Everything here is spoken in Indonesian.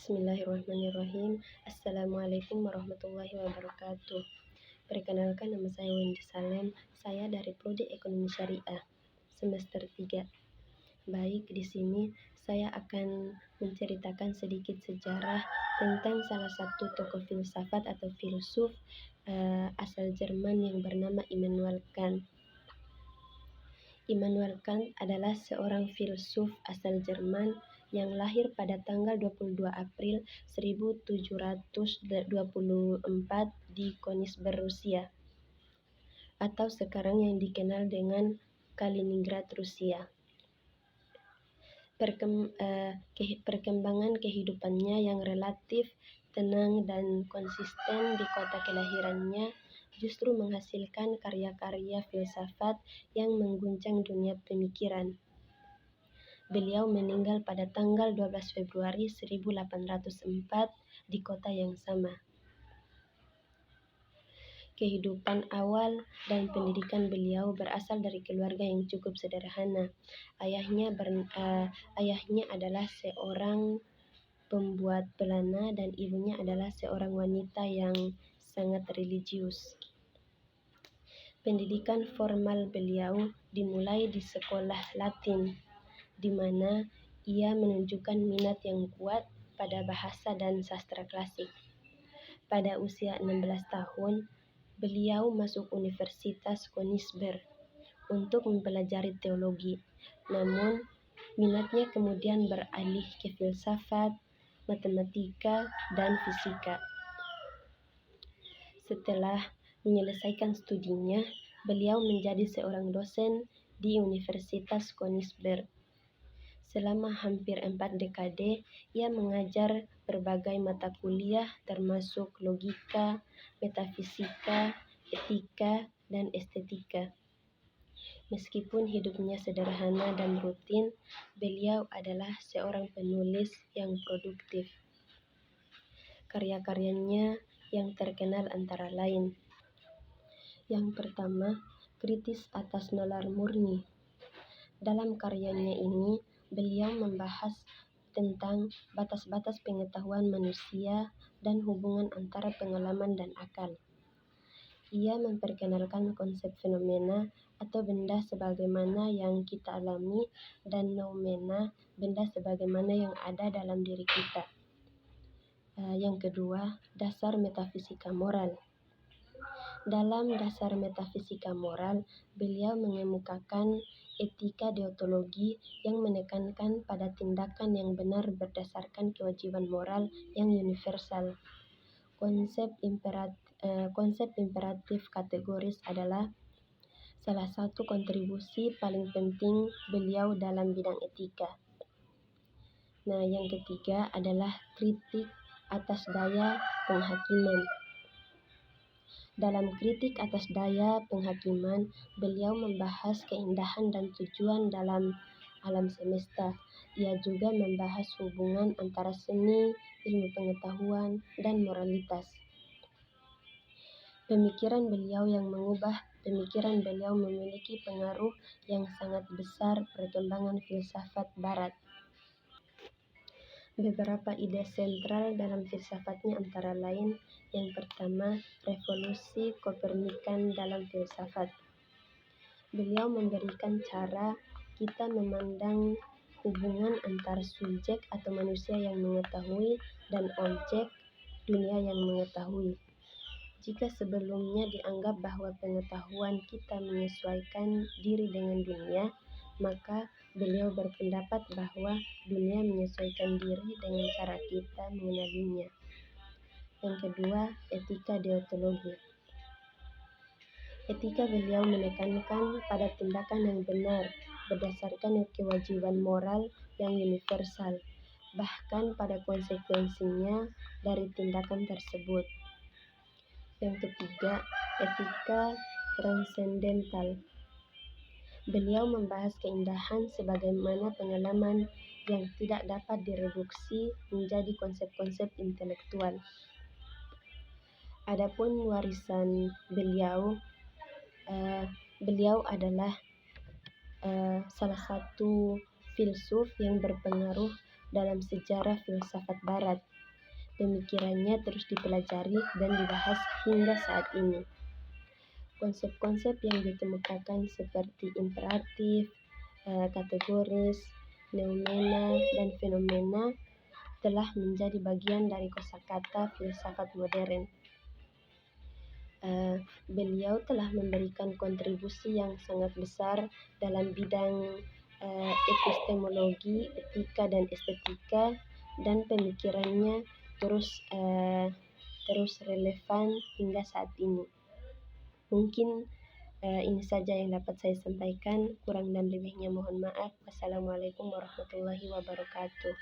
Bismillahirrahmanirrahim. Assalamualaikum warahmatullahi wabarakatuh. Perkenalkan, nama saya Wendy Salem. Saya dari Prodi Ekonomi Syariah semester 3. Baik, di sini saya akan menceritakan sedikit sejarah tentang salah satu tokoh filsafat atau filsuf asal Jerman yang bernama Immanuel Kant. Immanuel Kant adalah seorang filsuf asal Jerman yang lahir pada tanggal 22 April 1724 di Königsberg, Rusia, atau sekarang yang dikenal dengan Kaliningrad, Rusia. Perkembangan kehidupannya yang relatif tenang dan konsisten di kota kelahirannya justru menghasilkan karya-karya filsafat yang mengguncang dunia pemikiran. Beliau meninggal pada tanggal 12 Februari 1804 di kota yang sama. Kehidupan awal dan pendidikan beliau berasal dari keluarga yang cukup sederhana. Ayahnya adalah seorang pembuat pelana dan ibunya adalah seorang wanita yang sangat religius. Pendidikan formal beliau dimulai di sekolah Latin, di mana ia menunjukkan minat yang kuat pada bahasa dan sastra klasik. Pada usia 16 tahun, beliau masuk Universitas Königsberg untuk mempelajari teologi. Namun, minatnya kemudian beralih ke filsafat, matematika, dan fisika. Setelah menyelesaikan studinya, beliau menjadi seorang dosen di Universitas Königsberg. Selama hampir 4 dekade, ia mengajar berbagai mata kuliah termasuk logika, metafisika, etika, dan estetika. Meskipun hidupnya sederhana dan rutin, beliau adalah seorang penulis yang produktif. Karya-karyanya yang terkenal antara lain: yang pertama, Kritis atas Nalar Murni. Dalam karyanya ini, beliau membahas tentang batas-batas pengetahuan manusia dan hubungan antara pengalaman dan akal. Ia memperkenalkan konsep fenomena atau benda sebagaimana yang kita alami dan noumena, benda sebagaimana yang ada dalam diri kita. Yang kedua, dasar metafisika moral. Dalam dasar metafisika moral, beliau mengemukakan etika deontologi yang menekankan pada tindakan yang benar berdasarkan kewajiban moral yang universal. Konsep imperatif kategoris adalah salah satu kontribusi paling penting beliau dalam bidang etika. Yang ketiga adalah kritik atas daya penghakiman. Dalam kritik atas daya penghakiman, beliau membahas keindahan dan tujuan dalam alam semesta. Ia juga membahas hubungan antara seni, ilmu pengetahuan, dan moralitas. Pemikiran beliau memiliki pengaruh yang sangat besar perkembangan filsafat Barat. Beberapa ide sentral dalam filsafatnya antara lain: yang pertama, revolusi Kopernikan dalam filsafat. Beliau memberikan cara kita memandang hubungan antara subjek atau manusia yang mengetahui dan objek, dunia yang mengetahui. Jika sebelumnya dianggap bahwa pengetahuan kita menyesuaikan diri dengan dunia, maka beliau berpendapat bahwa dunia menyesuaikan diri dengan cara kita mengenalinya. Yang kedua, etika deontologi. Etika beliau menekankan pada tindakan yang benar berdasarkan kewajiban moral yang universal, bahkan pada konsekuensinya dari tindakan tersebut. Yang ketiga, etika transendental. Beliau membahas keindahan sebagaimana pengalaman yang tidak dapat direduksi menjadi konsep-konsep intelektual. Adapun warisan beliau, beliau adalah salah satu filsuf yang berpengaruh dalam sejarah filsafat Barat. Pemikirannya terus dipelajari dan dibahas hingga saat ini. Konsep-konsep yang dikemukakan seperti imperatif, kategoris, noumena, dan fenomena telah menjadi bagian dari kosakata filsafat modern. Beliau telah memberikan kontribusi yang sangat besar dalam bidang epistemologi, etika, dan estetika, dan pemikirannya terus relevan hingga saat ini. Mungkin ini saja yang dapat saya sampaikan. Kurang dan lebihnya mohon maaf. Wassalamualaikum warahmatullahi wabarakatuh.